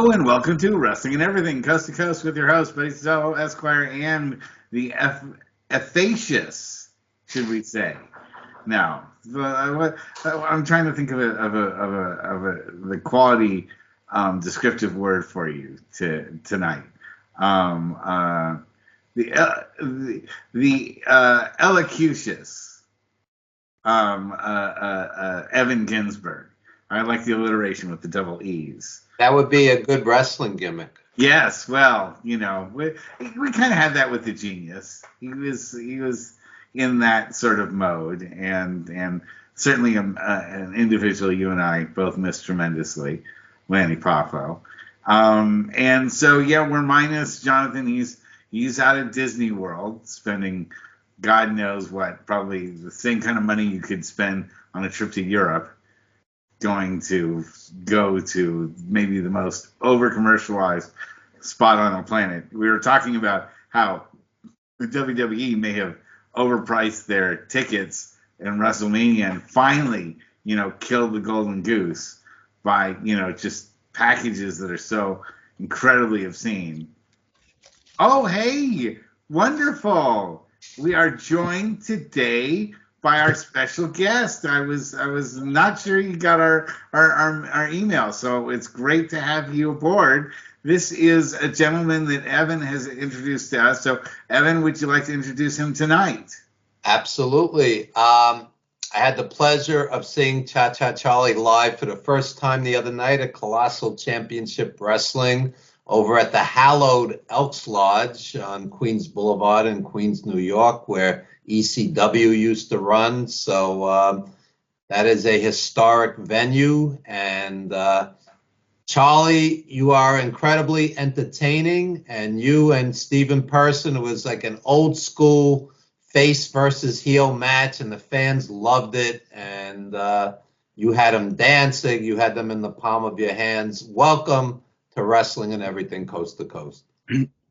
Hello and welcome to Wrestling and Everything, Coast to Coast with your host, Buddy Cesaro, Esquire, and the Effacious, should we say? Now, I'm trying to think of the quality descriptive word for you tonight. Um, uh, the elocucious, Evan Ginsberg. I like the alliteration with the double E's. That would be a good wrestling gimmick. Yes, well, we kind of had that with the Genius. He was in that sort of mode, and certainly an individual you and I both missed tremendously, Lanny Poffo. And so yeah, we're minus Jonathan. He's out of Disney World, spending God knows what, probably the same kind of money you could spend on a trip to Europe, going to go to maybe the most over commercialized spot on the planet. We were talking about how the WWE may have overpriced their tickets in WrestleMania and finally, killed the golden goose by, just packages that are so incredibly obscene. Oh, hey, wonderful. We are joined today by our special guest. I was not sure you got our email, so it's great to have you aboard. This is a gentleman that Evan has introduced to us. So, Evan, would you like to introduce him tonight? Absolutely. I had the pleasure of seeing Cha Cha Charlie live for the first time the other night at Colossal Championship Wrestling over at the hallowed Elks Lodge on Queens Boulevard in Queens, New York, where ECW used to run. So that is a historic venue. And Charlie, you are incredibly entertaining. And you and Steven Person, it was like an old school face versus heel match, and the fans loved it. And you had them dancing. You had them in the palm of your hands. Welcome to Wrestling and Everything, Coast to Coast.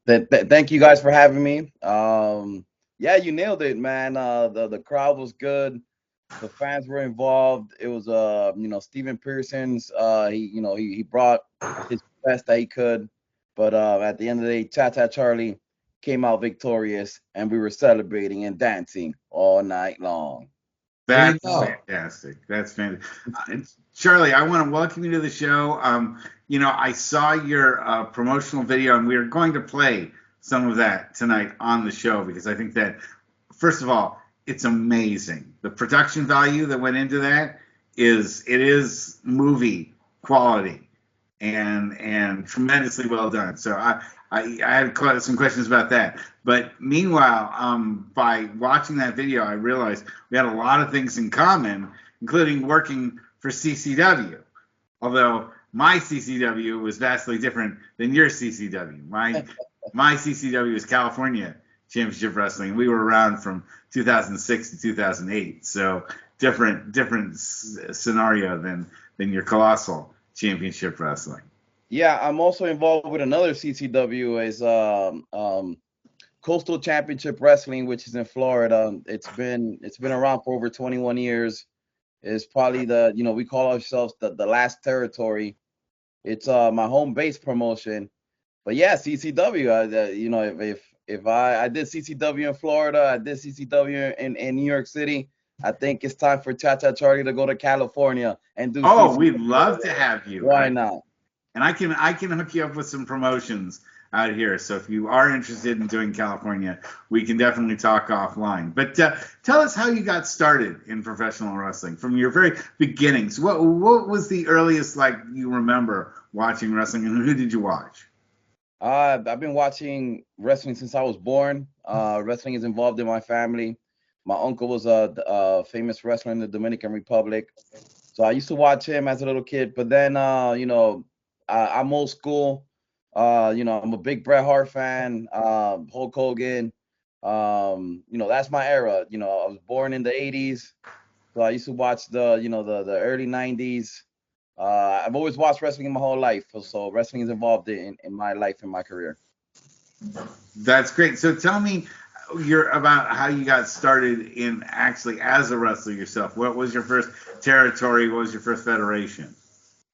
Thank you guys for having me. Yeah, you nailed it, man. The crowd was good. The fans were involved. It was Steven Pearson's. He brought his best that he could, but at the end of the day, Cha Cha Charlie came out victorious, and we were celebrating and dancing all night long. That's fantastic. That's fantastic. Charlie, I want to welcome you to the show. I saw your promotional video, and we are going to play some of that tonight on the show because I think that, first of all, it's amazing. The production value that went into that is movie quality and tremendously well done. So I had some questions about that. But meanwhile, by watching that video, I realized we had a lot of things in common, including working for CCW. Although my CCW was vastly different than your CCW. My CCW was California Championship Wrestling. We were around from 2006 to 2008, so different scenario than your Colossal Championship Wrestling. Yeah, I'm also involved with another CCW as Coastal Championship Wrestling, which is in Florida. It's been around for over 21 years. It's probably we call ourselves the last territory. It's my home base promotion. But yeah, CCW. If I did CCW in Florida, I did CCW in New York City. I think it's time for Cha Cha Charlie to go to California and do. Oh, CCW. We'd love to have you. Why not? And I can hook you up with some promotions out here. So if you are interested in doing California, we can definitely talk offline. But tell us how you got started in professional wrestling from your very beginnings. What was the earliest you remember watching wrestling, and who did you watch? I've been watching wrestling since I was born. Wrestling is involved in my family. My uncle was a famous wrestler in the Dominican Republic, so I used to watch him as a little kid. But then, I'm old school. I'm a big Bret Hart fan. Hulk Hogan. That's my era. I was born in the '80s, so I used to watch the early '90s. I've always watched wrestling my whole life, so wrestling is involved in my life and my career. That's great. So tell me about how you got started in actually as a wrestler yourself. What was your first territory? What was your first federation?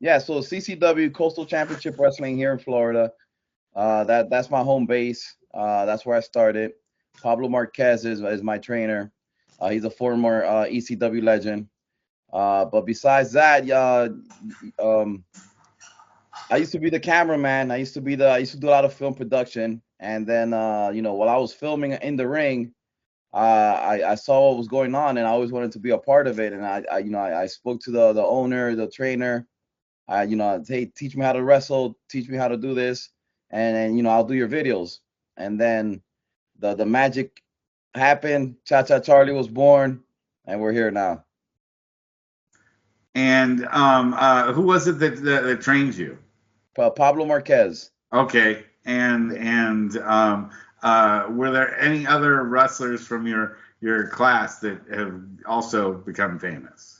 Yeah, so CCW, Coastal Championship Wrestling here in Florida. That's my home base. That's where I started. Pablo Marquez is my trainer. He's a former ECW legend. But besides that, I used to be the cameraman. I used to do a lot of film production. And then while I was filming in the ring, I saw what was going on, and I always wanted to be a part of it. And I spoke to the owner, the trainer. Hey, teach me how to wrestle, teach me how to do this, and I'll do your videos. And then the magic happened. Cha Cha Charlie was born, and we're here now. And who was it that trained you? Pablo Marquez. Okay. And were there any other wrestlers from your class that have also become famous?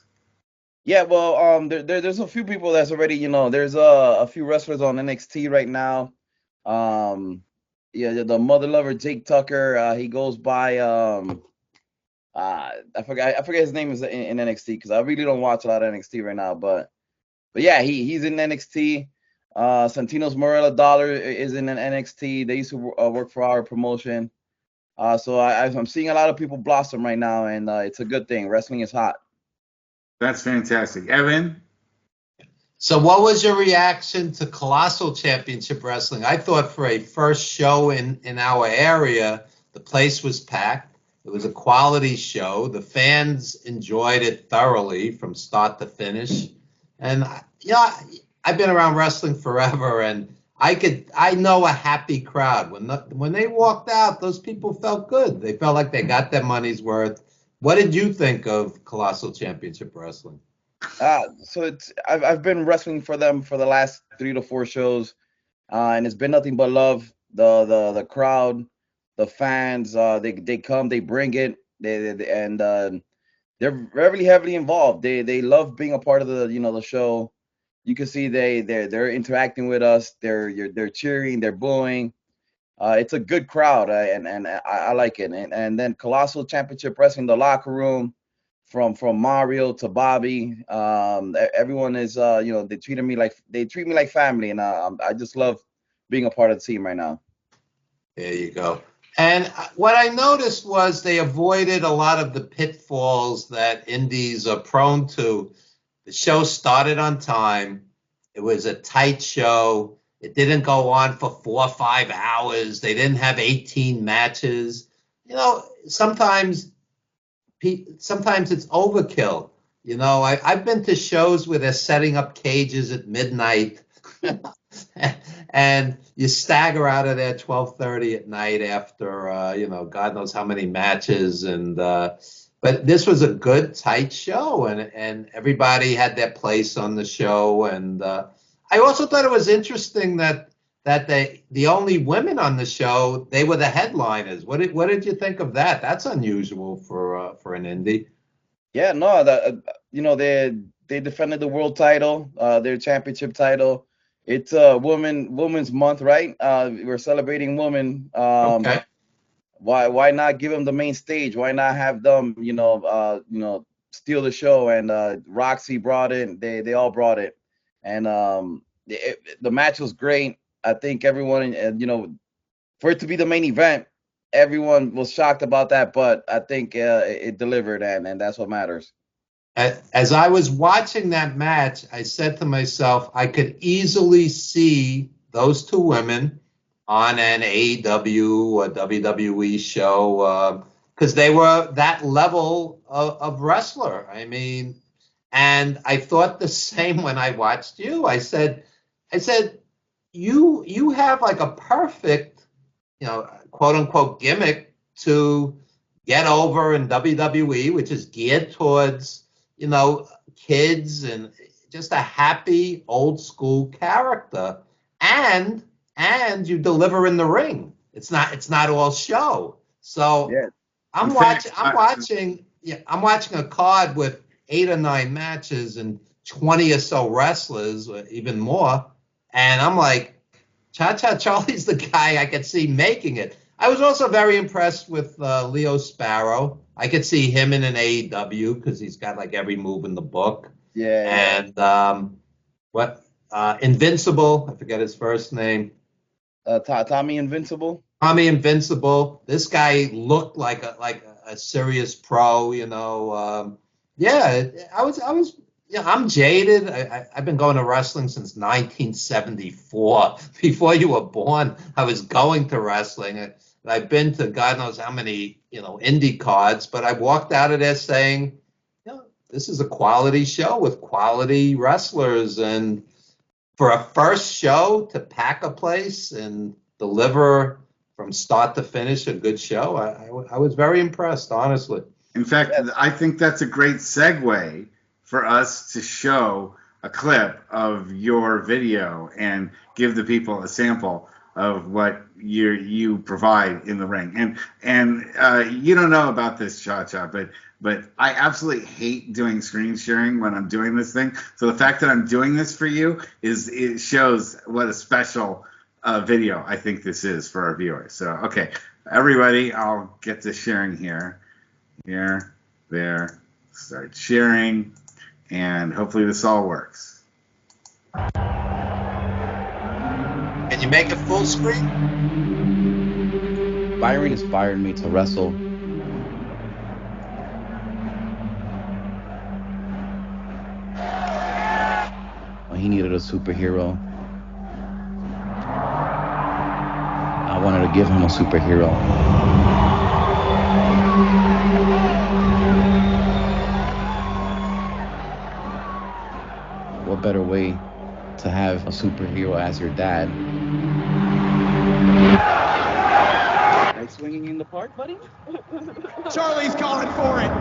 Yeah, well, there's a few people that's already, there's a few wrestlers on NXT right now. Yeah, the Mother Lover Jake Tucker, he goes by I forget his name is in NXT because I really don't watch a lot of NXT right now, but yeah, he's in NXT. Santinos Morella Dollar is in an NXT. They used to work for our promotion. So I'm seeing a lot of people blossom right now, and it's a good thing. Wrestling is hot. That's fantastic. Evan? So what was your reaction to Colossal Championship Wrestling? I thought for a first show in our area, the place was packed. It was a quality show. The fans enjoyed it thoroughly from start to finish. And I've been around wrestling forever, and I know a happy crowd. When they walked out, those people felt good. They felt like they got their money's worth. What did you think of Colossal Championship Wrestling? So I've been wrestling for them for the last 3 to 4 shows, and it's been nothing but love. The crowd, the fans, they come, they bring it, and they're really heavily involved. They love being a part of the show. You can see they're interacting with us. They're cheering, they're booing. It's a good crowd, and I like it. And then Colossal Championship Wrestling, the locker room, from Mario to Bobby, everyone is they treat me like family, and I just love being a part of the team right now. There you go. And what I noticed was they avoided a lot of the pitfalls that indies are prone to. The show started on time. It was a tight show. It didn't go on for 4 or 5 hours. They didn't have 18 matches. Sometimes it's overkill. I've been to shows where they're setting up cages at midnight and you stagger out of there 12:30 at night after God knows how many matches. And but this was a good tight show, and everybody had their place on the show. And I also thought it was interesting that the only women on the show, they were the headliners. What did you think of that? That's unusual for an indie. Yeah, no, they defended the world title, their championship title. It's Women's Month, right? We're celebrating women. Okay. Why not give them the main stage? Why not have them, steal the show? And Roxy brought it. They all brought it, and the match was great. I think everyone, for it to be the main event, everyone was shocked about that, but I think it delivered, and that's what matters. As I was watching that match, I said to myself, I could easily see those two women on an AEW or WWE show because they were that level of wrestler. I mean, and I thought the same when I watched you. I said, you have like a perfect, quote unquote gimmick to get over in WWE, which is geared towards, kids and just a happy old school character. And you deliver in the ring. It's not all show. So Yeah. I'm watching a card with 8 or 9 matches and 20 or so wrestlers, or even more. And I'm like, Cha Cha Charlie's the guy I could see making it. I was also very impressed with Leo Sparrow. I could see him in an AEW because he's got like every move in the book. Yeah. And what Invincible. I forget his first name. Tommy Invincible. Tommy Invincible. This guy looked like a serious pro. Yeah, I'm jaded. I've been going to wrestling since 1974. Before you were born, I was going to wrestling. And I've been to God knows how many, indie cards, but I walked out of there saying, this is a quality show with quality wrestlers. And for a first show to pack a place and deliver from start to finish a good show, I was very impressed, honestly. In fact, I think that's a great segue for us to show a clip of your video and give the people a sample of what you provide in the ring. And you don't know about this, Cha-Cha, but I absolutely hate doing screen sharing when I'm doing this thing. So the fact that I'm doing this for you it shows what a special video I think this is for our viewers. So, okay, everybody, I'll get to sharing here. Here, there, start sharing, and hopefully this all works. Can you make it full screen? Byron inspired me to wrestle. When he needed a superhero, I wanted to give him a superhero. What better way to have a superhero as your dad? Like swinging in the park, buddy? Charlie's calling for it.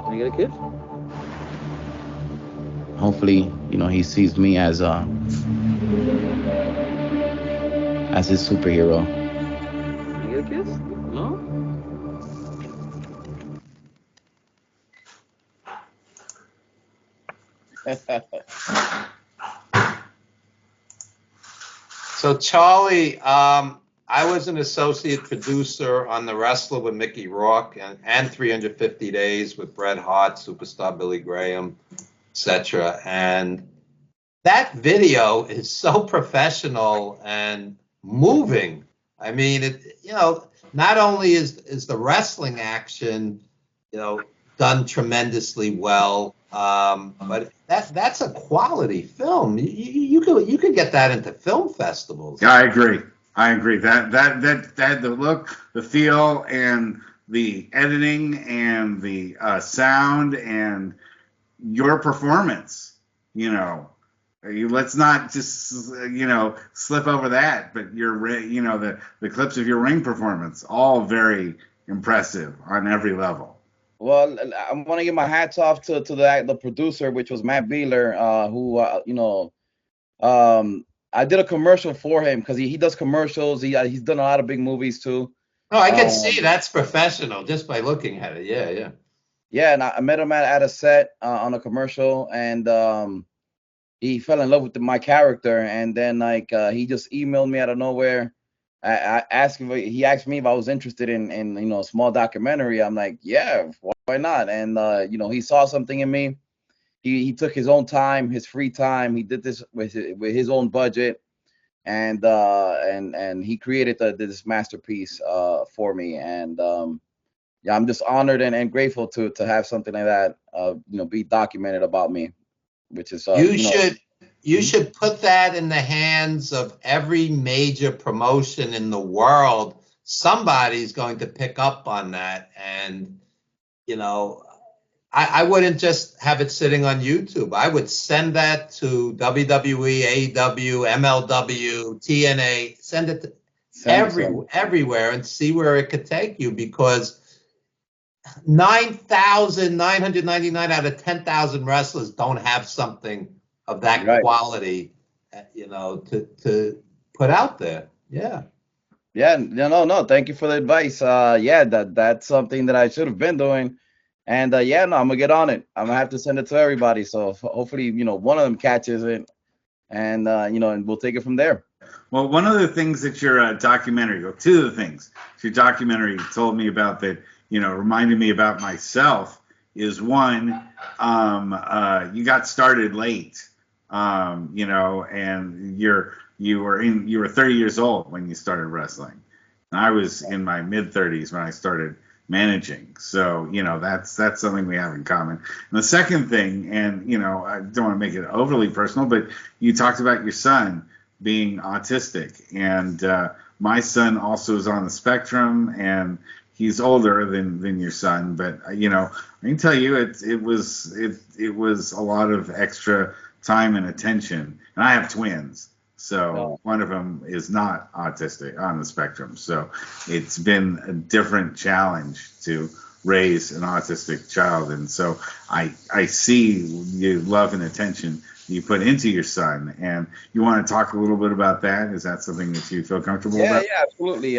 Can I get a kiss? Hopefully, he sees me as his superhero. Can I get a kiss? No? So Charlie, I was an associate producer on The Wrestler with Mickey Rourke and 350 Days with Bret Hart, Superstar Billy Graham, etc. And that video is so professional and moving. I mean, not only is the wrestling action, done tremendously well, but that's a quality film. You could get that into film festivals. Yeah, I agree. That had the look, the feel, and the editing, and the sound, and your performance. Let's not just slip over that. But the clips of your ring performance, all very impressive on every level. Well, I want to give my hats off to the producer, which was Matt Beeler, who I did a commercial for him because he does commercials. He's done a lot of big movies too. Oh, I can see that's professional just by looking at it. Yeah. Yeah, and I met him at a set on a commercial, and he fell in love with my character, and then he just emailed me out of nowhere. I asked him. He asked me if I was interested in a small documentary. I'm like, yeah, why not? And he saw something in me. He took his own time, his free time. He did this with his own budget, and he created this masterpiece for me. And yeah, I'm just honored and grateful to have something like that be documented about me, which is you should put that in the hands of every major promotion in the world. Somebody's going to pick up on that, and I wouldn't just have it sitting on YouTube. I would send that to WWE, AEW, MLW, TNA, send it to everywhere and see where it could take you, because 9,999 out of 10,000 wrestlers don't have something of that Right. quality, to put out there. Yeah. Yeah, no. Thank you for the advice. Yeah, that's something that I should have been doing. And yeah, no, I'm gonna get on it. I'm gonna have to send it to everybody. So hopefully, one of them catches it, and and we'll take it from there. Well, one of the things that your documentary, well, two of the things your documentary told me about that, reminded me about myself is one, you got started late, and you were 30 years old when you started wrestling. And I was in my mid 30s when I started managing. So, that's something we have in common. And the second thing, and I don't want to make it overly personal, but you talked about your son being autistic, and my son also is on the spectrum, and he's older than your son, but I can tell you it was a lot of extra time and attention. And I have twins, so one of them is not autistic, on the spectrum, so it's been a different challenge to raise an autistic child. And so I see the love and attention you put into your son, and you want to talk a little bit about that. Is that something that you feel comfortable about? Yeah, absolutely.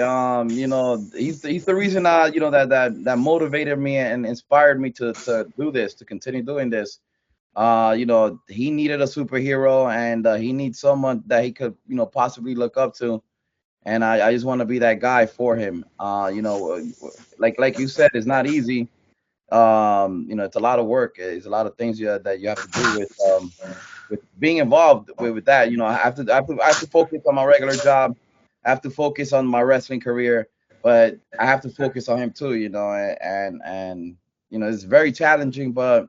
He's the reason that motivated me and inspired me to do this, to continue doing this. He needed a superhero, and he needs someone that he could, possibly look up to. And I just want to be that guy for him. Like you said, it's not easy. It's a lot of work. It's a lot of things that you have to do with being involved with that. I have to focus on my regular job. I have to focus on my wrestling career, but I have to focus on him too. And it's very challenging, but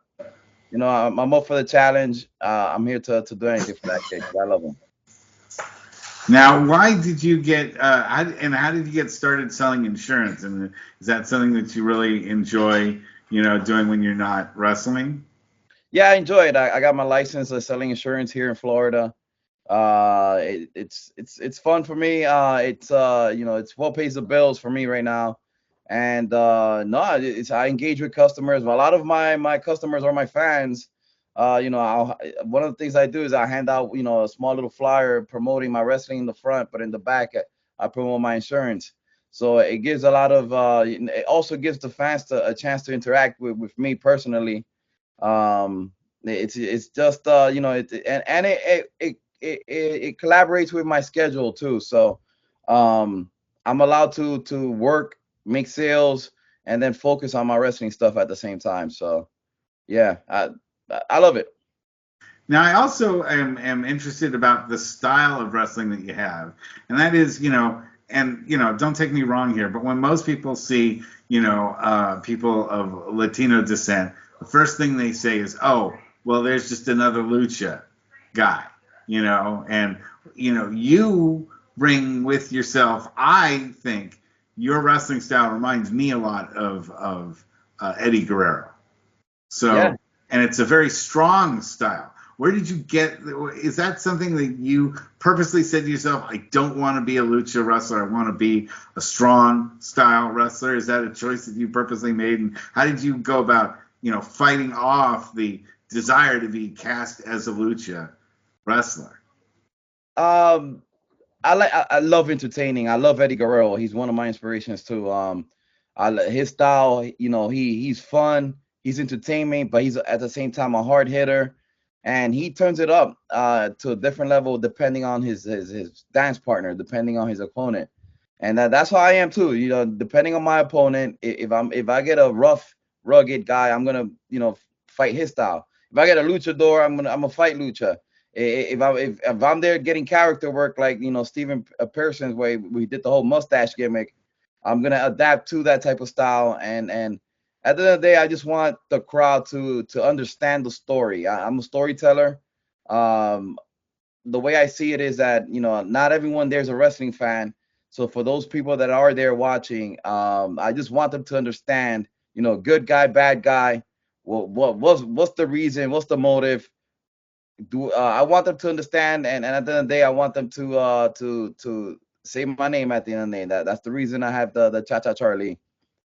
I'm up for the challenge. I'm here to do anything for that kid 'cause I love him. Now, why did you get how did you get started selling insurance? And is that something that you really enjoy, doing when you're not wrestling? Yeah, I enjoy it. I got my license of selling insurance here in Florida. It's fun for me. It's what pays the bills for me right now. And no, I engage with customers. A lot of my customers are my fans. One of the things I do is I hand out a small little flyer promoting my wrestling in the front, but in the back I promote my insurance. So it gives a lot of it also gives the fans a chance to interact with me personally. It's just it collaborates with my schedule too. So I'm allowed to work, make sales, and then focus on my wrestling stuff at the same time. So yeah, I love it. Now, I also am interested about the style of wrestling that you have, and that is, and don't take me wrong here, but when most people see, people of Latino descent, the first thing they say is, "Oh, well, there's just another lucha guy," and you bring with yourself. I think your wrestling style reminds me a lot of Eddie Guerrero. Yeah. So, and it's a very strong style. Where did you get? Is that something that you purposely said to yourself, "I don't want to be a lucha wrestler. I want to be a strong style wrestler"? Is that a choice that you purposely made? And how did you go about, fighting off the desire to be cast as a lucha wrestler? Um, I love entertaining. I love Eddie Guerrero. He's one of my inspirations too. His style, he's fun. He's entertainment, but he's at the same time a hard hitter, and he turns it up to a different level depending on his dance partner, depending on his opponent, and that's how I am too. Depending on my opponent, if I get a rough, rugged guy, I'm gonna fight his style. If I get a luchador, I'm gonna fight lucha. If I'm there getting character work like Steven Pearson's way, we did the whole mustache gimmick. I'm gonna adapt to that type of style, and at the end of the day, I just want the crowd to understand the story. I'm a storyteller. Um, the way I see it is that not everyone there's a wrestling fan. So for those people that are there watching, I just want them to understand, good guy, bad guy. What's the reason? What's the motive? I want them to understand, and at the end of the day, I want them to say my name at the end of the day. That's the reason I have the Cha Cha Charlie.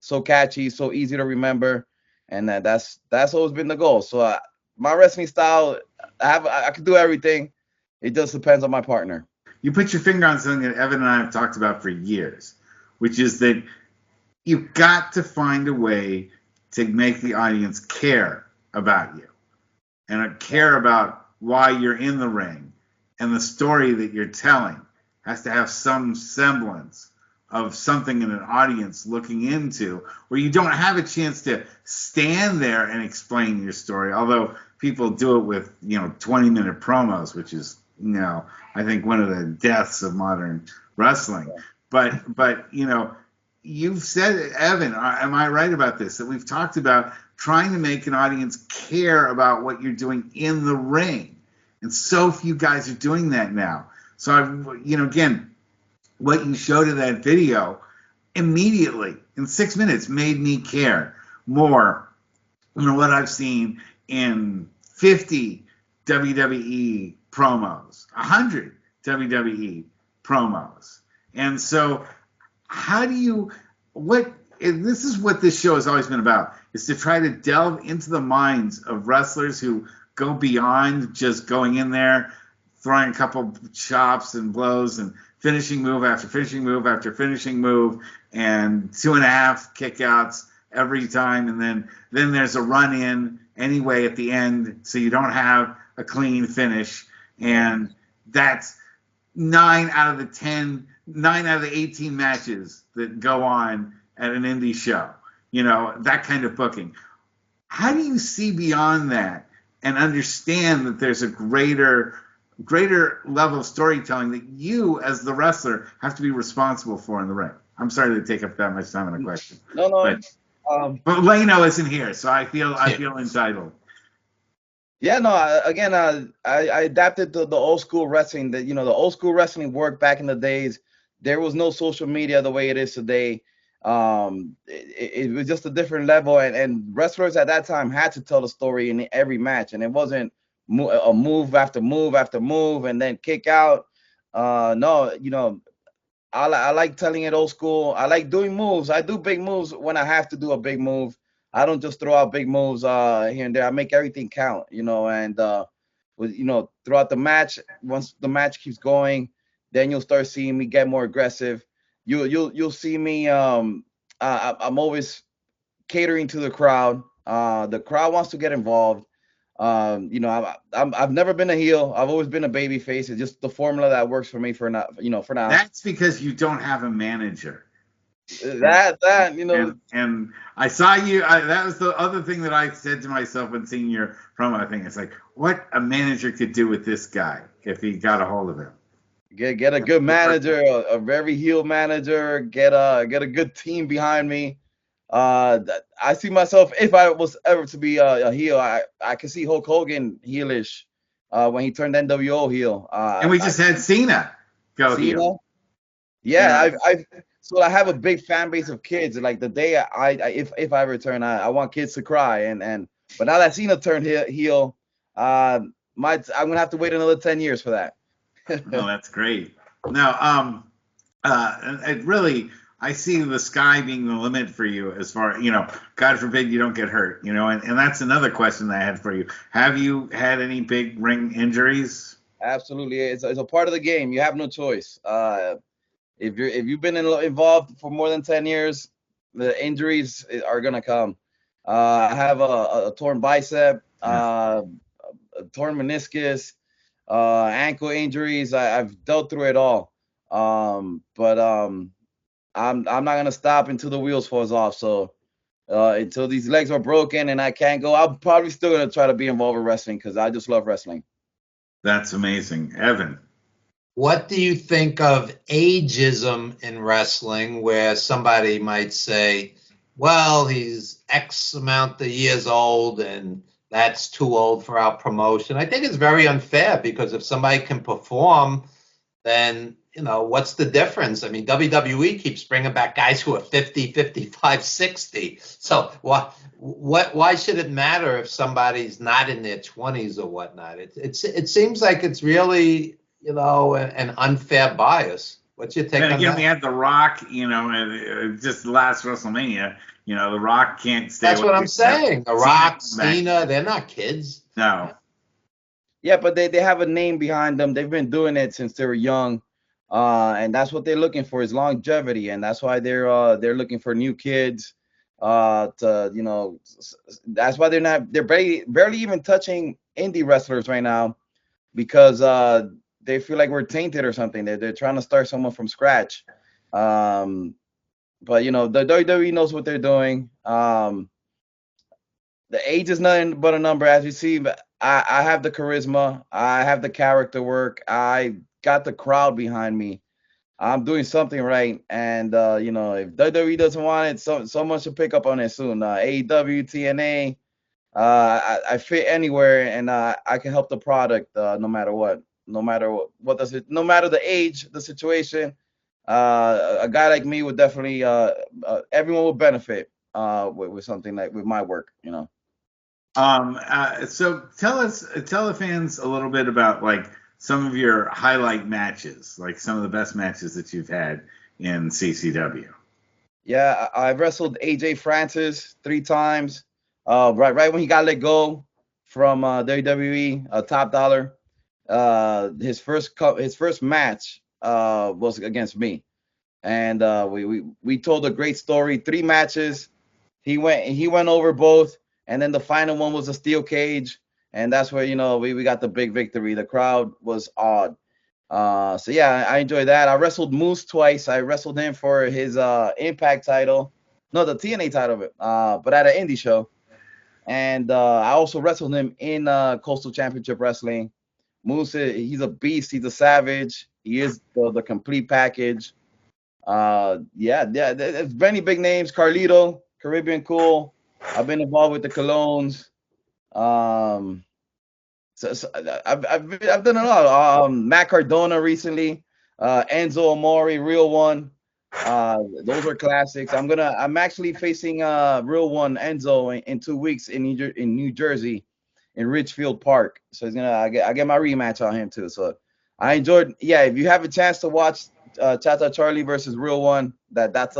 so catchy, so easy to remember, and that's always been the goal. So my wrestling style, I can do everything. It just depends on my partner. You put your finger on something that Evan and I have talked about for years, which is that you've got to find a way to make the audience care about you and care about why you're in the ring, and the story that you're telling has to have some semblance of something in an audience looking into, where you don't have a chance to stand there and explain your story, although people do it with 20-minute promos, which is I think one of the deaths of modern wrestling. But you've said, Evan, am I right about this, that we've talked about trying to make an audience care about what you're doing in the ring, and so few guys are doing that now. So again, what you showed in that video immediately in 6 minutes made me care more than what I've seen in 50 WWE promos, 100 WWE promos. And so this is what this show has always been about, is to try to delve into the minds of wrestlers who go beyond just going in there, throwing a couple chops and blows and finishing move after finishing move after finishing move, and 2.5 kickouts every time, and then there's a run in anyway at the end, so you don't have a clean finish. And that's 9 out of the 18 matches that go on at an indie show. That kind of booking. How do you see beyond that and understand that there's a greater level of storytelling that you, as the wrestler, have to be responsible for in the ring? I'm sorry to take up that much time on a question. No. But Leno isn't here, so I feel entitled. Yeah, no. I adapted to the old school wrestling. The old school wrestling worked back in the days. There was no social media the way it is today. It was just a different level, and wrestlers at that time had to tell the story in every match, and it wasn't a move after move after move and then kick out. No, I like telling it old school. I like doing moves. I do big moves when I have to do a big move. I don't just throw out big moves here and there. I make everything count, and throughout the match, once the match keeps going, then you'll start seeing me get more aggressive. You'll see me. I'm always catering to the crowd. The crowd wants to get involved. I've never been a heel. I've always been a baby face. It's just the formula that works for me for now. That's because you don't have a manager. And I saw you. That was the other thing that I said to myself when seeing your promo thing. It's like, what a manager could do with this guy if he got a hold of him. Get a good manager, a very heel manager. Get a good team behind me. I see myself, if I was ever to be a heel, I can see Hulk Hogan heelish when he turned NWO heel. And we just had Cena go heel. Yeah, I have a big fan base of kids. Like the day if I return, I want kids to cry. But now that Cena turned heel, I'm gonna have to wait another 10 years for that. No, that's great. Now, it really, I see the sky being the limit for you as far, God forbid you don't get hurt, and that's another question that I had for you. Have you had any big ring injuries? Absolutely. It's a part of the game. You have no choice. If you've been involved for more than 10 years, the injuries are going to come. I have a torn bicep, a torn meniscus, ankle injuries. I've dealt through it all. But I'm not gonna stop until the wheels falls off. So until these legs are broken and I can't go, I'm probably still gonna try to be involved in wrestling because I just love wrestling. That's amazing, Evan. What do you think of ageism in wrestling, where somebody might say, well, he's X amount of years old and that's too old for our promotion? I think it's very unfair, because if somebody can perform, then, what's the difference? I mean, WWE keeps bringing back guys who are 50, 55, 60. So why should it matter if somebody's not in their 20s or whatnot? It seems like it's really, an unfair bias. What's your take And on again, that? we had The Rock, just last WrestleMania. The Rock can't stay That's away. what I'm saying. The Rock, Cena, Cena, they're not kids. No. Yeah, but they have a name behind them. They've been doing it since they were young, and that's what they're looking for is longevity, and that's why they're looking for new kids. That's why they're barely even touching indie wrestlers right now because they feel like we're tainted or something. They're trying to start someone from scratch. But the WWE knows what they're doing. The age is nothing but a number, as you see. But I have the charisma. I have the character work. I got the crowd behind me. I'm doing something right. And if WWE doesn't want it, someone should pick up on it soon. AEW, TNA. I fit anywhere, and I can help the product no matter what. No matter what does it. No matter the age, the situation. A guy like me would definitely. Everyone would benefit with something like with my work. So tell the fans a little bit about like some of your highlight matches, like some of the best matches that you've had in CCW. Yeah, I wrestled AJ Francis 3 times. Right when he got let go from WWE, Top Dollar. His first match was against me, and we told a great story. 3 matches. He went over both, and then the final one was a steel cage, and that's where we got the big victory. The crowd was awed. So yeah, I enjoyed that. I wrestled Moose twice. I wrestled him for his Impact title, no, the TNA title, but at an indie show. And I also wrestled him in Coastal Championship Wrestling. Moose, he's a beast. He's a savage. He is the complete package. There's many big names. Carlito, Caribbean Cool. I've been involved with the Colognes. So I've done a lot. Matt Cardona recently, Enzo Amore, Real One. Those are classics. I'm actually facing Real One Enzo in 2 weeks in New Jersey, in Richfield Park. So I get my rematch on him too. So I enjoyed. Yeah, if you have a chance to watch Cha-Cha Charlie versus Real One, that's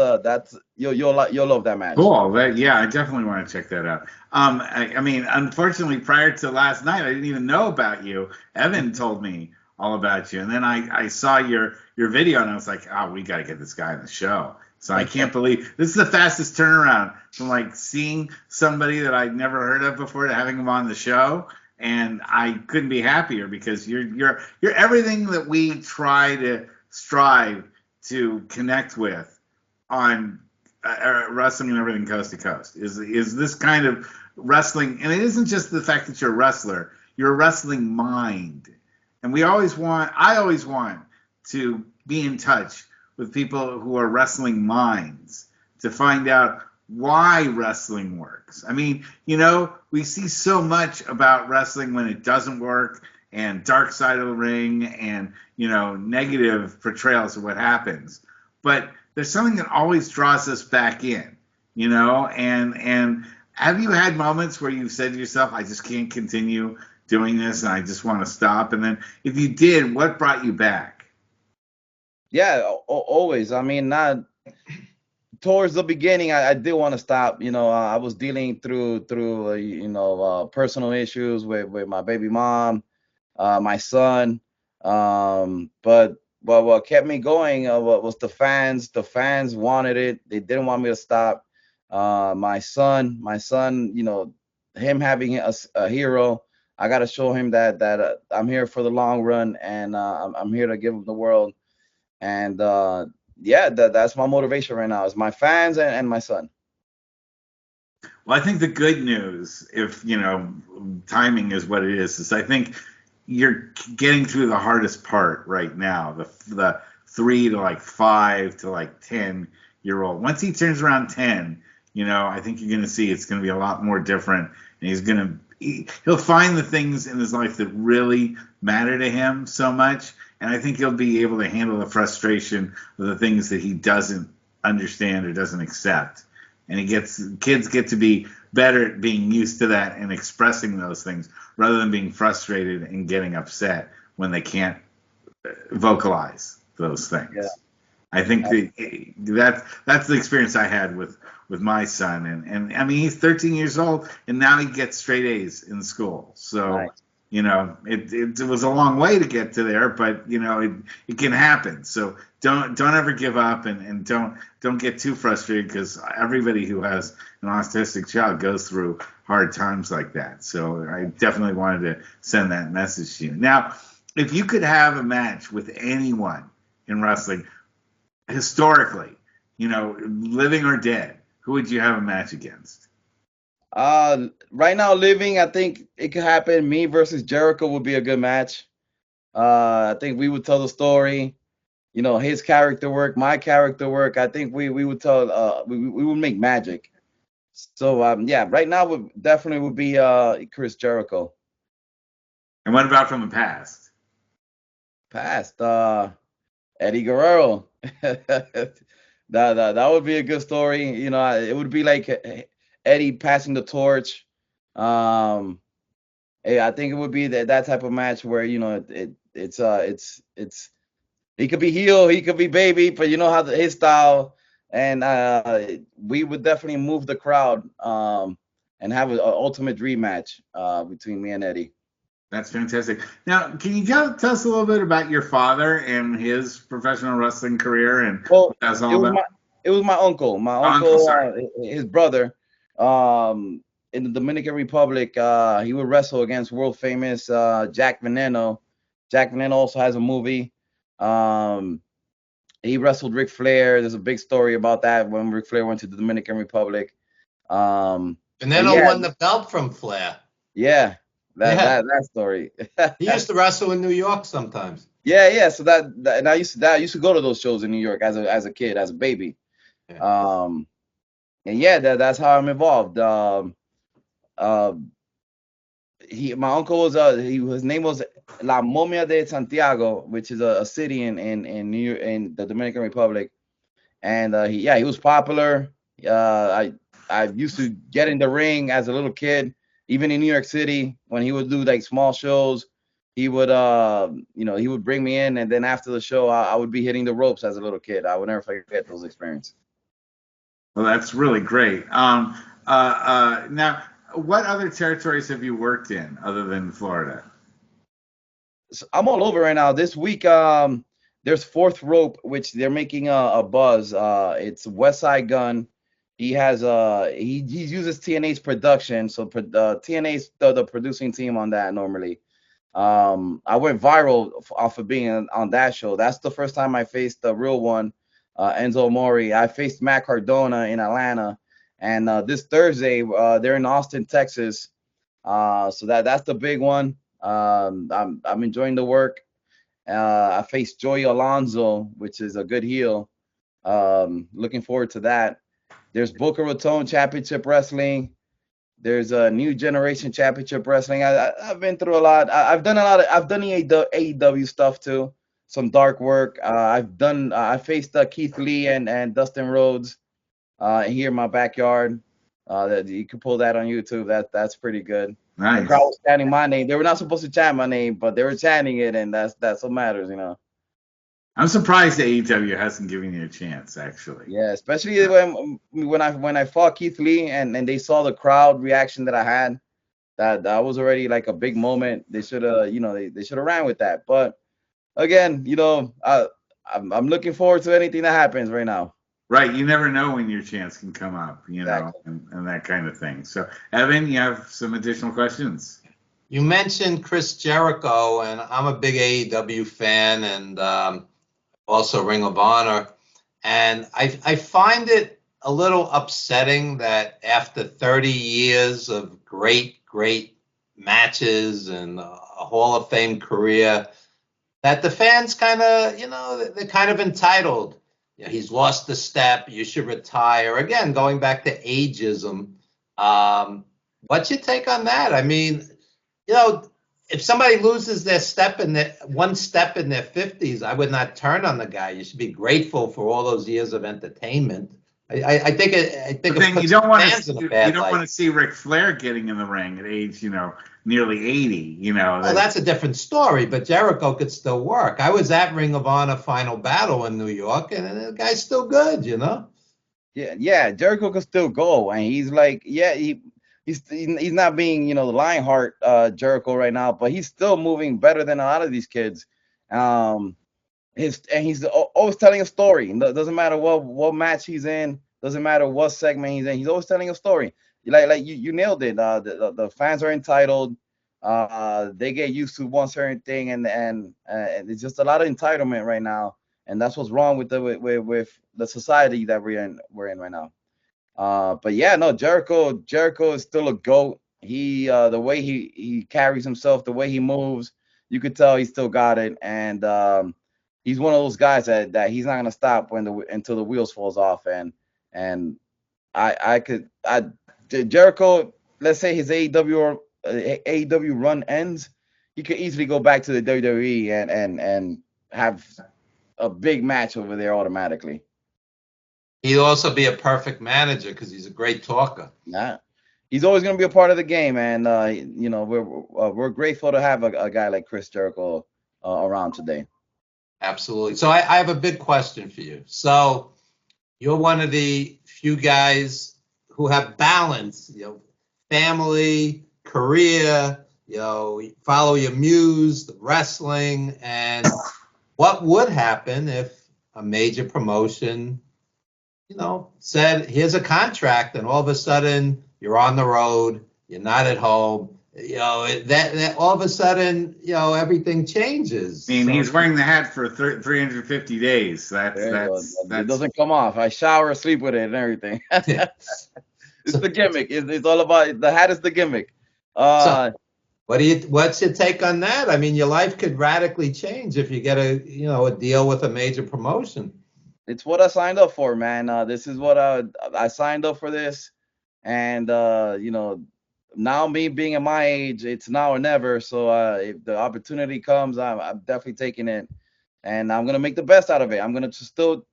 you'll love that match. Cool. I definitely want to check that out. I mean, unfortunately, prior to last night, I didn't even know about you. Evan told me all about you, and then I saw your video, and I was like, oh, we got to get this guy on the show. So I can't believe this is the fastest turnaround from like seeing somebody that I'd never heard of before to having him on the show, and I couldn't be happier because you're everything that we strive to connect with on wrestling and everything coast to coast is this kind of wrestling. And it isn't just the fact that you're a wrestler, you're a wrestling mind. And I always want to be in touch with people who are wrestling minds to find out why wrestling works. I mean, we see so much about wrestling when it doesn't work, and dark side of the ring, and negative portrayals of what happens. But there's something that always draws us back in, and have you had moments where you've said to yourself, I just can't continue doing this and I just want to stop? And then if you did, what brought you back? Yeah, always. I mean, not towards the beginning, I did want to stop. I was dealing through personal issues with my baby mom, my son. But what kept me going was the fans. The fans wanted it. They didn't want me to stop. My son, him having a hero. I got to show him that I'm here for the long run, and I'm here to give him the world. And that's my motivation right now. Is my fans and my son. Well, I think the good news, if timing is what it is I think you're getting through the hardest part right now, the 3 to 5 to 10-year-old. Once he turns around 10, I think you're going to see it's going to be a lot more different, and he'll find the things in his life that really matter to him so much, and I think he'll be able to handle the frustration of the things that he doesn't understand or doesn't accept. And kids get to be better at being used to that and expressing those things rather than being frustrated and getting upset when they can't vocalize those things. I think that's the experience I had with my son, and I mean he's 13 years old and now he gets straight A's in school. So Nice. it was a long way to get to there, but it can happen. So don't ever give up, and don't get too frustrated, because everybody who has an autistic child goes through hard times like that. So I definitely wanted to send that message to you. Now, if you could have a match with anyone in wrestling, historically, living or dead, who would you have a match against? Right now, living, I think it could happen. Me versus Jericho would be a good match. I think we would tell the story. His character work, my character work. I think we would tell. We would make magic. So yeah, right now would definitely would be Chris Jericho. And what about from the past? Past Eddie Guerrero. That would be a good story. It would be like Eddie passing the torch. I think it would be that type of match where it's he could be heel, he could be baby, but how his style, and we would definitely move the crowd and have an ultimate dream match between me and Eddie. That's fantastic. Now, can you tell us a little bit about your father and his professional wrestling career and Well, what that's all about? it was my uncle. My uncle, his brother, in the Dominican Republic, he would wrestle against world famous Jack Veneno. Jack Veneno also has a movie. He wrestled Ric Flair. There's a big story about that when Ric Flair went to the Dominican Republic. Veneno won the belt from Flair. Yeah. That story. He used to wrestle in New York sometimes. Yeah. So and I used to go to those shows in New York as a kid, as a baby. Yeah. And yeah, that's how I'm involved. My uncle was his name was La Momia de Santiago, which is a city in New York, in the Dominican Republic, and he was popular. I used to get in the ring as a little kid. Even in New York City, when he would do like small shows, he would he would bring me in, and then after the show, I would be hitting the ropes as a little kid. I would never forget those experiences. Well, that's really great. Now, what other territories have you worked in other than Florida? So I'm all over right now. This week, there's Fourth Rope, which they're making a buzz. It's West Side Gun. He has he uses TNA's production, so TNA's the producing team on that normally. I went viral off of being on that show. That's the first time I faced the real one, Enzo Amore. I faced Matt Cardona in Atlanta, and this Thursday they're in Austin, Texas. So that's the big one. I'm enjoying the work. I faced Joey Alonzo, which is a good heel. Looking forward to that. There's Boca Raton Championship Wrestling. There's a New Generation Championship Wrestling. I've been through a lot. I've done the AEW stuff too. Some dark work. I faced Keith Lee and Dustin Rhodes here in my backyard. You can pull that on YouTube. That's pretty good. Nice. The crowd was chanting my name. They were not supposed to chant my name, but they were chanting it, and that's what matters, I'm surprised AEW hasn't given you a chance, actually. Yeah, especially when I fought Keith Lee and they saw the crowd reaction that I had. That was already like a big moment. They should have, they should have ran with that. But again, I'm looking forward to anything that happens right now. Right, you never know when your chance can come up, Exactly. and that kind of thing. So, Evan, you have some additional questions? You mentioned Chris Jericho, and I'm a big AEW fan, and also Ring of Honor. And I find it a little upsetting that after 30 years of great matches and a Hall of Fame career, that the fans kind of, they're kind of entitled. He's lost the step. You should retire. Again, going back to ageism. What's your take on that? I mean, if somebody loses one step in their 50s, I would not turn on the guy. You should be grateful for all those years of entertainment. I think But it then puts fans in a you bad don't want light. to see Ric Flair getting in the ring at age, nearly 80. Well, that's a different story, but Jericho could still work. I was at Ring of Honor Final Battle in New York, and the guy's still good, Yeah. Jericho can still go, and he's like, yeah, he's not being, the Lionheart Jericho right now, but he's still moving better than a lot of these kids. He's always telling a story. Doesn't matter what match he's in, doesn't matter what segment he's in. He's always telling a story. Like you nailed it. The fans are entitled. They get used to one certain thing, and it's just a lot of entitlement right now, and that's what's wrong with the society that we're in right now. But yeah, no, Jericho is still a goat. The way he carries himself, the way he moves, you could tell he still got it, and he's one of those guys that he's not gonna stop until the wheels falls off, and Jericho, let's say his AEW run ends, he could easily go back to the WWE and have a big match over there automatically. He'd also be a perfect manager because he's a great talker. Yeah, he's always going to be a part of the game, and we're grateful to have a guy like Chris Jericho around today. Absolutely. So I have a big question for you. So you're one of the few guys who have balance, family, career, follow your muse, the wrestling, and what would happen if a major promotion, said, here's a contract, and all of a sudden you're on the road, you're not at home, that all of a sudden, everything changes. I mean, he's wearing the hat for 350 days. It doesn't come off. I shower, sleep with it, and everything. It's the gimmick. It's all about the hat. Is the gimmick. So, what's your take on that? I mean, your life could radically change if you get a deal with a major promotion. It's what I signed up for, man. This is what I signed up for this, and now me being at my age, it's now or never. So if the opportunity comes, I'm definitely taking it, and I'm gonna make the best out of it. I'm gonna just still,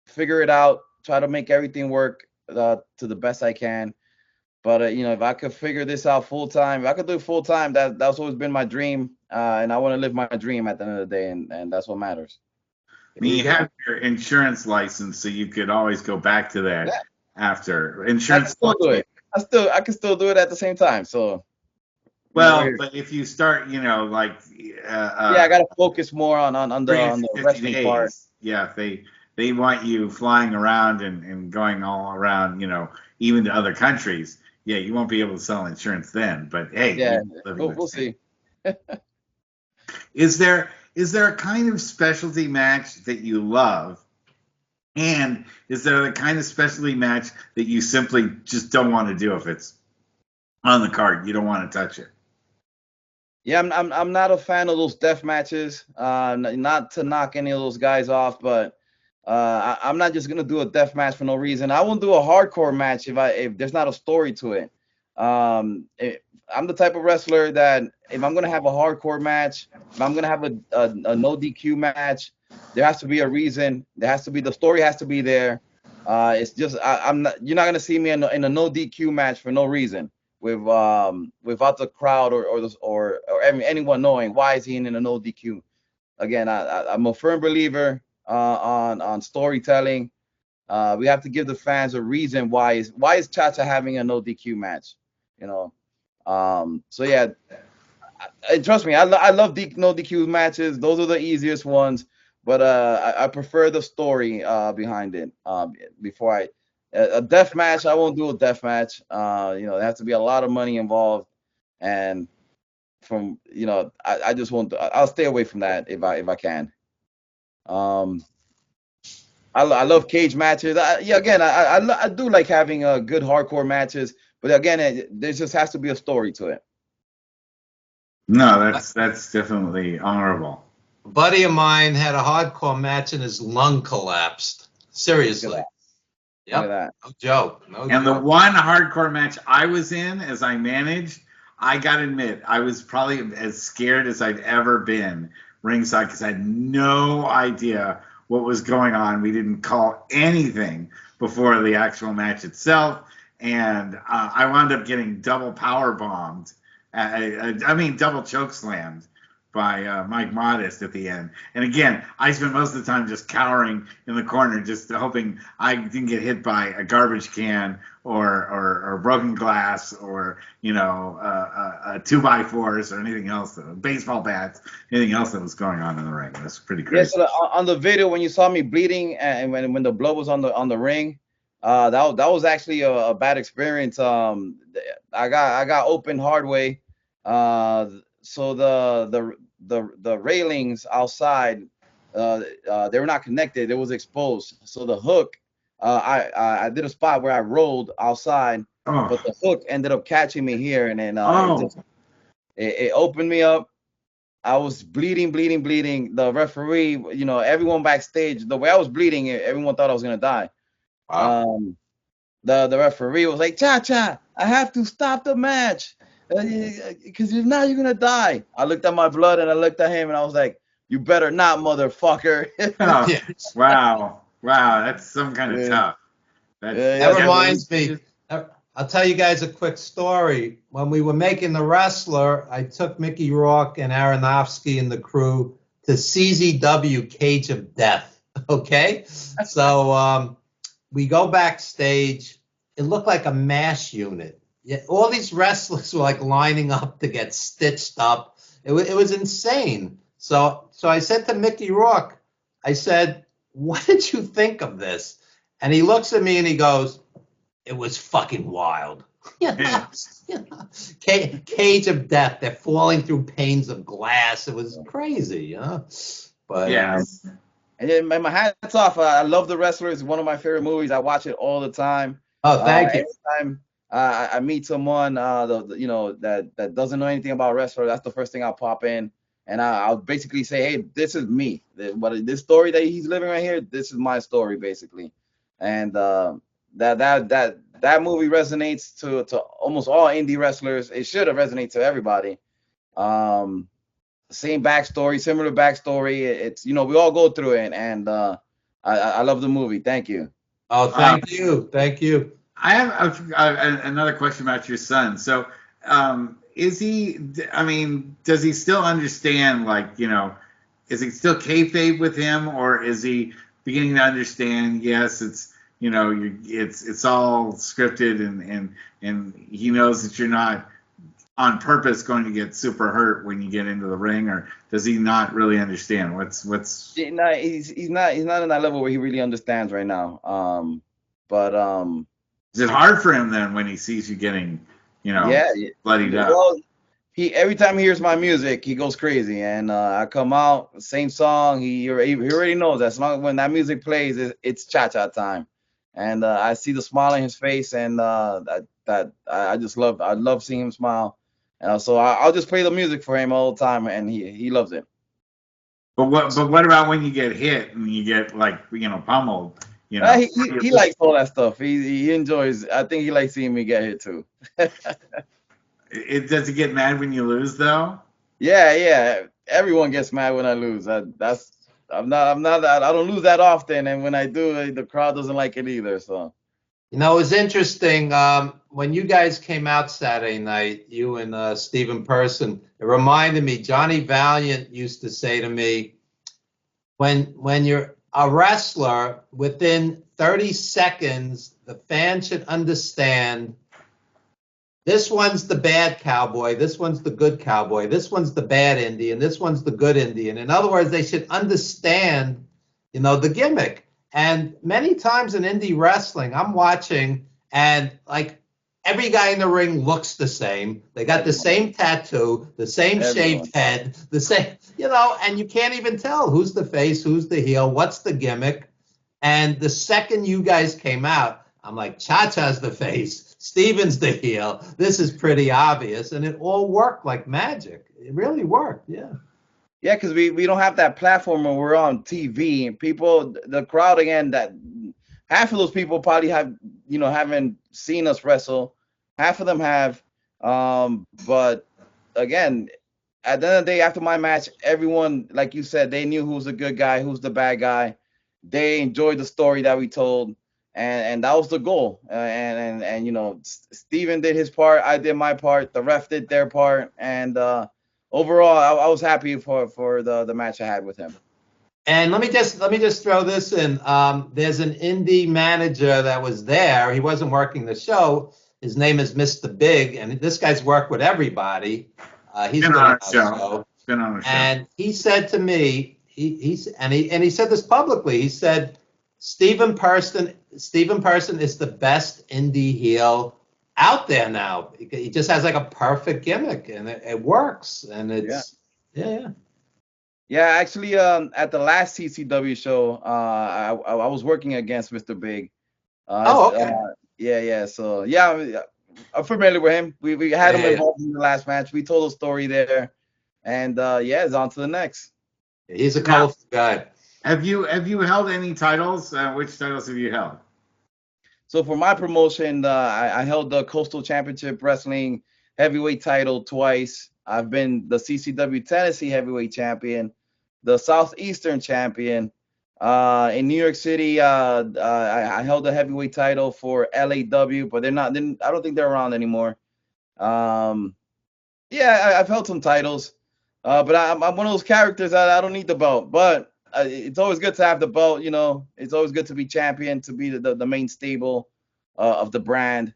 figure it out, try to make everything work to the best I can. But if I could figure this out full time, if I could do it full time, that's always been my dream, and I want to live my dream at the end of the day, and that's what matters. I mean, you have your insurance license, so you could always go back to that after insurance. I can still do it. I can still do it at the same time. So. Well, but if you start, I got to focus more on the wrestling part. Yeah, they want you flying around and going all around, even to other countries. Yeah, you won't be able to sell insurance then. But hey, yeah, we'll see. Is there a kind of specialty match that you love? And is there a kind of specialty match that you simply just don't want to do if it's on the card? You don't want to touch it. Yeah, I'm not a fan of those death matches. Not to knock any of those guys off, but I'm not just gonna do a death match for no reason. I won't do a hardcore match if there's not a story to it. I'm the type of wrestler that if I'm gonna have a hardcore match, if I'm gonna have a no DQ match, there has to be a reason. The story has to be there. It's just you're not gonna see me in a no DQ match for no reason. Without the crowd or anyone knowing why is he in a no DQ. Again, I'm a firm believer on storytelling. We have to give the fans a reason why is Cha-Cha having a no DQ match, so yeah, trust me, I love no DQ matches. Those are the easiest ones, but I prefer the story behind it. Before a death match, I won't do a death match. There has to be a lot of money involved, and I just won't. I'll stay away from that if I can. I love cage matches. I do like having good hardcore matches, but again, there just has to be a story to it. No, that's definitely honorable. A buddy of mine had a hardcore match and his lung collapsed. Seriously. Yep. No joke. The one hardcore match I was in, as I managed, I got to admit, I was probably as scared as I've ever been ringside because I had no idea what was going on. We didn't call anything before the actual match itself, and I wound up getting double power bombed. I mean, double choke slammed by Mike Modest at the end. And again, I spent most of the time just cowering in the corner, just hoping I didn't get hit by a garbage can or broken glass or a 2x4s or anything else, baseball bats, anything else that was going on in the ring. It was pretty crazy. Yeah, so on the video when you saw me bleeding and when the blood was on the ring, that was actually a bad experience. I got open hard way. So the railings outside, they were not connected. It was exposed. So the hook, I did a spot where I rolled outside, but the hook ended up catching me here, and then it opened me up. I was bleeding. The referee, everyone backstage, the way I was bleeding, everyone thought I was gonna die. Wow. The referee was like, Cha, I have to stop the match. Because if not, you're gonna die. I looked at my blood and I looked at him and I was like, "You better not, motherfucker." Wow, that's some kind of tough. That reminds me. I'll tell you guys a quick story. When we were making The Wrestler, I took Mickey Rourke and Aronofsky and the crew to CZW Cage of Death. Okay, so we go backstage. It looked like a MASH unit. Yeah, all these wrestlers were like lining up to get stitched up. It was insane. So I said to Mickey Rourke, I said, "What did you think of this?" And he looks at me and he goes, "It was fucking wild." Cage of Death. They're falling through panes of glass. It was crazy, But yes. And my hats off. I love The Wrestler. It's one of my favorite movies. I watch it all the time. Oh, thank you. Every time I meet someone that doesn't know anything about wrestler, that's the first thing I'll pop in, and I'll basically say, "Hey, this is me. This story that he's living right here, this is my story, basically." And that movie resonates to almost all indie wrestlers. It should have resonated to everybody. Same backstory, similar backstory. It's we all go through it, and I love the movie. Thank you. Oh, thank you. I have another question about your son. So, is he? I mean, does he still understand? Is he still kayfabe with him, or is he beginning to understand? Yes, it's it's all scripted, and he knows that you're not on purpose going to get super hurt when you get into the ring, or does he not really understand what's? He's not in that level where he really understands right now. Is it hard for him then when he sees you getting, bloodied up? Well, every time he hears my music, he goes crazy, and I come out, same song. He already knows that when that music plays, it's cha-cha time, and I see the smile in his face, and I love seeing him smile, and so I'll just play the music for him all the time, and he loves it. But what about when you get hit and you get pummeled? He likes all that stuff. He enjoys. I think he likes seeing me get hit too. Does he get mad when you lose though? Yeah. Everyone gets mad when I lose. I'm not. I don't lose that often, and when I do, the crowd doesn't like it either. So. It was interesting when you guys came out Saturday night, you and Stephen Person. It reminded me. Johnny Valiant used to say to me, when you're a wrestler, within 30 seconds, the fan should understand this one's the bad cowboy, this one's the good cowboy, this one's the bad Indian, this one's the good Indian. In other words, they should understand, the gimmick. And many times in indie wrestling, I'm watching and every guy in the ring looks the same. They got the same tattoo, the same shaved head, the same, and you can't even tell who's the face, who's the heel, what's the gimmick. And the second you guys came out, I'm like, Cha-Cha's the face, Steven's the heel. This is pretty obvious. And it all worked like magic. It really worked, yeah. Yeah, because we don't have that platform when we're on TV, and the crowd again, that half of those people probably haven't seen us wrestle. Half of them have, but again, at the end of the day, after my match, everyone, like you said, they knew who's the good guy, who's the bad guy, they enjoyed the story that we told, and that was the goal. And you know, Steven did his part, I did my part, the ref did their part, and overall, I was happy for the match I had with him. And let me just throw this in. There's an indie manager that was there. He wasn't working the show. His name is Mr. Big, and this guy's worked with everybody. He's been on our show. Been on the show. And he said to me, he said this publicly. He said, Steven Person is the best indie heel out there now. He just has like a perfect gimmick, and it works. And it's yeah. Yeah, actually, at the last CCW show, I was working against Mr. Big. Okay. Yeah. So yeah, I'm familiar with him. We had him involved in the last match. We told a story there, and yeah, it's on to the next. He's a colorful guy. Have you held any titles? Which titles have you held? So for my promotion, I held the Coastal Championship Wrestling Heavyweight title twice. I've been the CCW Tennessee Heavyweight Champion, the Southeastern Champion. In New York City, I held the heavyweight title for LAW, but they're not. I don't think they're around anymore. Yeah, I've held some titles, but I'm one of those characters that I don't need the belt. But it's always good to have the belt. You know, it's always good to be champion, to be the main stable of the brand.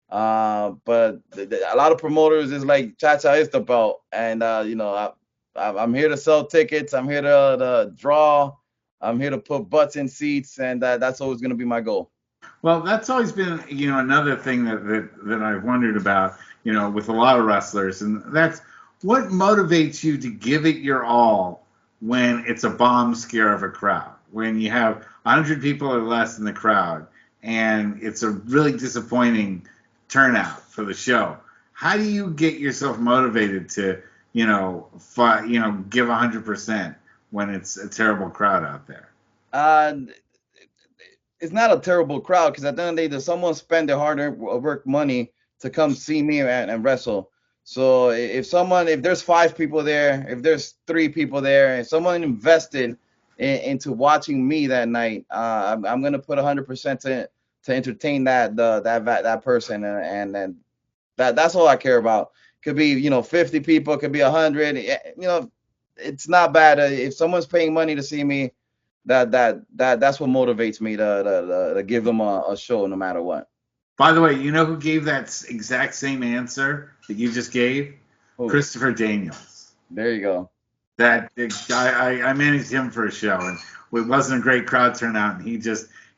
But a lot of promoters is like Cha-Cha is the belt, and you know, I'm here to sell tickets. I'm here to draw. I'm here to put butts in seats, and that's always going to be my goal. Well, that's always been, you know, another thing that I've wondered about, you know, with a lot of wrestlers, and that's what motivates you to give it your all when it's a bomb scare of a crowd, when you have 100 people or less in the crowd, and it's a really disappointing turnout for the show. How do you get yourself motivated to, you know, give 100% when it's a terrible crowd out there? It's not a terrible crowd, because at the end of the day, there's someone spend their hard work money to come see me and wrestle. So if there's 5 people there, if there's 3 people there, and someone invested into watching me that night, I'm gonna put 100% to entertain that person, and that's all I care about. Could be, you know, 50 people, could be 100. You know, it's not bad. If someone's paying money to see me, that's what motivates me to give them a show no matter what. By the way, you know who gave that exact same answer that you just gave? Who? Christopher Daniels. There you go. That guy, I managed him for a show, and it wasn't a great crowd turnout, and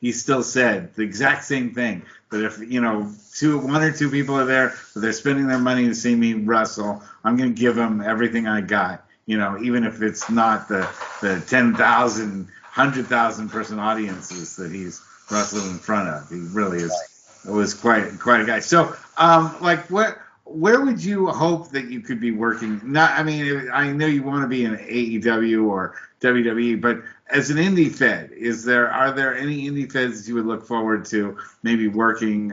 he still said the exact same thing. That if, you know, 1 or 2 people are there, but they're spending their money to see me wrestle, I'm going to give them everything I got. You know, even if it's not the 10,000, 100,000 person audiences that he's wrestling in front of. He really is. It was quite a guy. So, like, where would you hope that you could be working? I mean, I know you want to be in AEW or WWE, but as an indie fed, are there any indie feds you would look forward to maybe working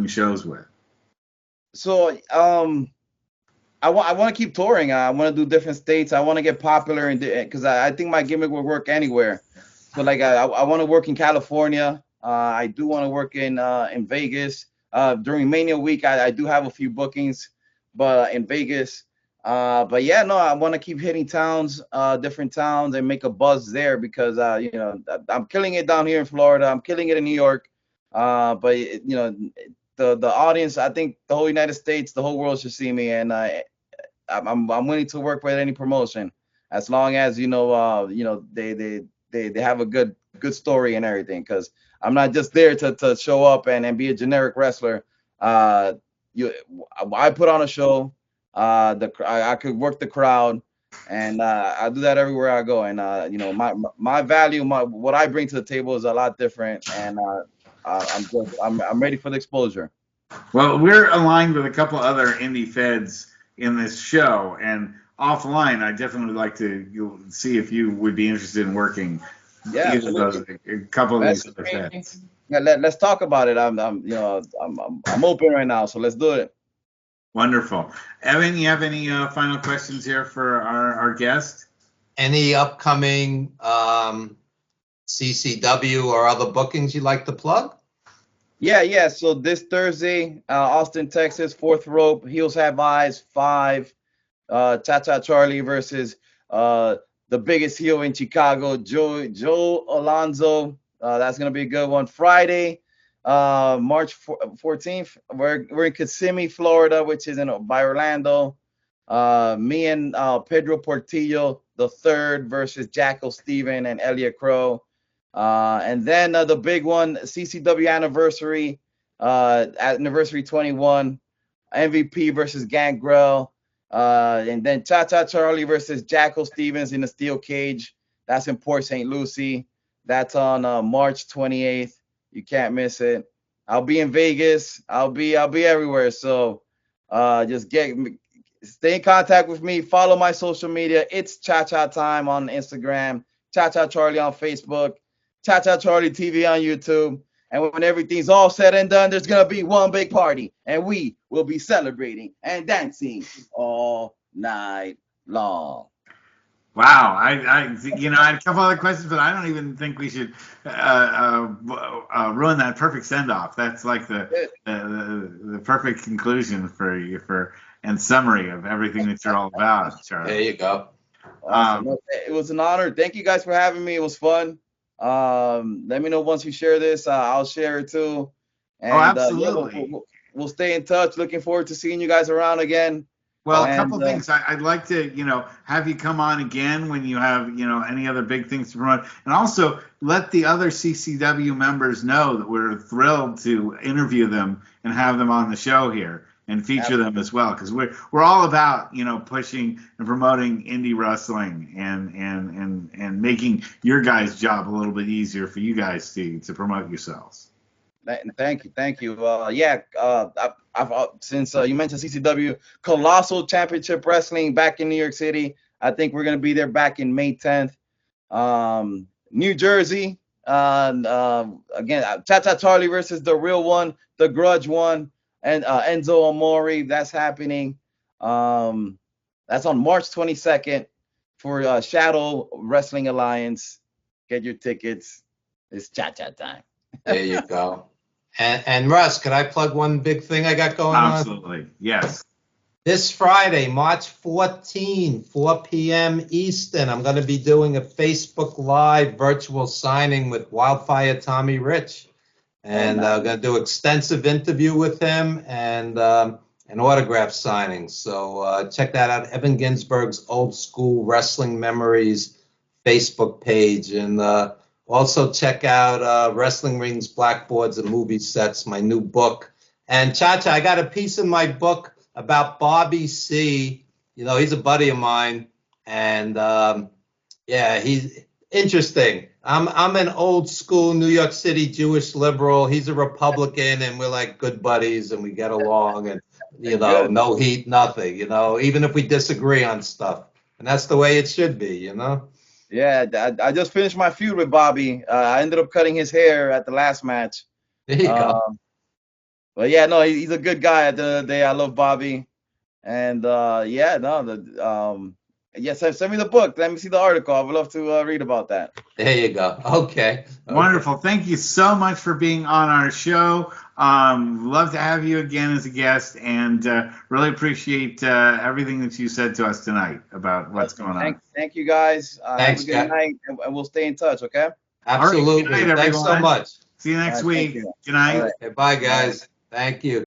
shows with? So, I want to keep touring. I want to do different states. I want to get popular, because I think my gimmick will work anywhere. So, like, I want to work in California. I do want to work in Vegas. During Mania week, I do have a few bookings, but in Vegas. But yeah, no, I want to keep hitting towns, different towns, and make a buzz there, because you know, I'm killing it down here in Florida. I'm killing it in New York. But you know, the audience, I think the whole United States, the whole world should see me, and I'm willing to work with any promotion, as long as you know they have a good story and everything, because I'm not just there to show up and be a generic wrestler. I put on a show. I could work the crowd, and I do that everywhere I go. And you know, my value, what I bring to the table is a lot different, and I'm ready for the exposure. Well, we're aligned with a couple other indie feds in this show, and offline, I definitely would like to see if you would be interested in working. Yeah, a couple of these other feds. Yeah, let's talk about it. I'm open right now, so let's do it. Wonderful. Evan, you have any final questions here for our guest? Any upcoming CCW or other bookings you'd like to plug? Yeah. So this Thursday, Austin, Texas, Fourth Rope, Heels Have Eyes, 5. Cha-Cha Charlie versus the biggest heel in Chicago, Joe Alonzo. That's gonna be a good one. Friday, March 14th, we're in Kissimmee, Florida, which is by Orlando. Me and Pedro Portillo the third versus Jackal Steven and Elliot Crow. And then the big one, CCW anniversary, anniversary 21, MVP versus Gangrel. And then Cha-Cha Charlie versus Jackal Stevens in the steel cage. That's in Port St. Lucie. That's on March 28th. You can't miss it. I'll be in Vegas. I'll be everywhere. So just stay in contact with me. Follow my social media. It's Cha-Cha Time on Instagram. Cha-Cha Charlie on Facebook. Cha-Cha Charlie TV on YouTube. And when everything's all said and done, there's going to be one big party. And we will be celebrating and dancing all night long. Wow, I had a couple other questions, but I don't even think we should ruin that perfect send off. That's like the perfect conclusion and summary of everything that you're all about, Charlie. There you go. Awesome. It was an honor. Thank you guys for having me. It was fun. Let me know once you share this. I'll share it too. And, absolutely. We'll stay in touch. Looking forward to seeing you guys around again. Well, a couple things. I'd like to, have you come on again when you have, any other big things to promote. And also let the other CCW members know that we're thrilled to interview them and have them on the show here and feature them as well. Because we're all about, pushing and promoting indie wrestling and making your guys' job a little bit easier for you guys to promote yourselves. Thank you. I've since you mentioned CCW, Colossal Championship Wrestling back in New York City. I think we're gonna be there back in May 10th. New Jersey. Again, Cha-Cha Charlie versus the Real One, the Grudge One, and Enzo Amore. That's happening. That's on March 22nd for Shadow Wrestling Alliance. Get your tickets. It's Cha-Cha time. There you go. And Russ, could I plug one big thing I got going on? Absolutely, yes. This Friday, March 14, 4 p.m. Eastern, I'm going to be doing a Facebook Live virtual signing with Wildfire Tommy Rich. And I'm going to do extensive interview with him and an autograph signing. So check that out, Evan Ginsberg's Old School Wrestling Memories Facebook page. And also check out Wrestling Rings, Blackboards, and Movie Sets, my new book. And Cha-Cha, I got a piece in my book about Bobby C. He's a buddy of mine. And he's interesting. I'm an old school New York City Jewish liberal. He's a Republican, and we're like good buddies, and we get along. And, no heat, nothing, even if we disagree on stuff. And that's the way it should be, Yeah, I just finished my feud with Bobby. I ended up cutting his hair at the last match. There you go. But yeah, no, he's a good guy. At the end of the day, I love Bobby. And send me the book. Let me see the article. I would love to read about that. There you go. Okay. Wonderful. Thank you so much for being on our show. Love to have you again as a guest, and really appreciate everything that you said to us tonight about what's going on. Thank you, guys. Thanks, have a good night, and we'll stay in touch, okay? Absolutely. Right, good night, Thanks so everyone. much. See you next week. Thank you. Good night. All right. Okay, bye, guys. Thank you.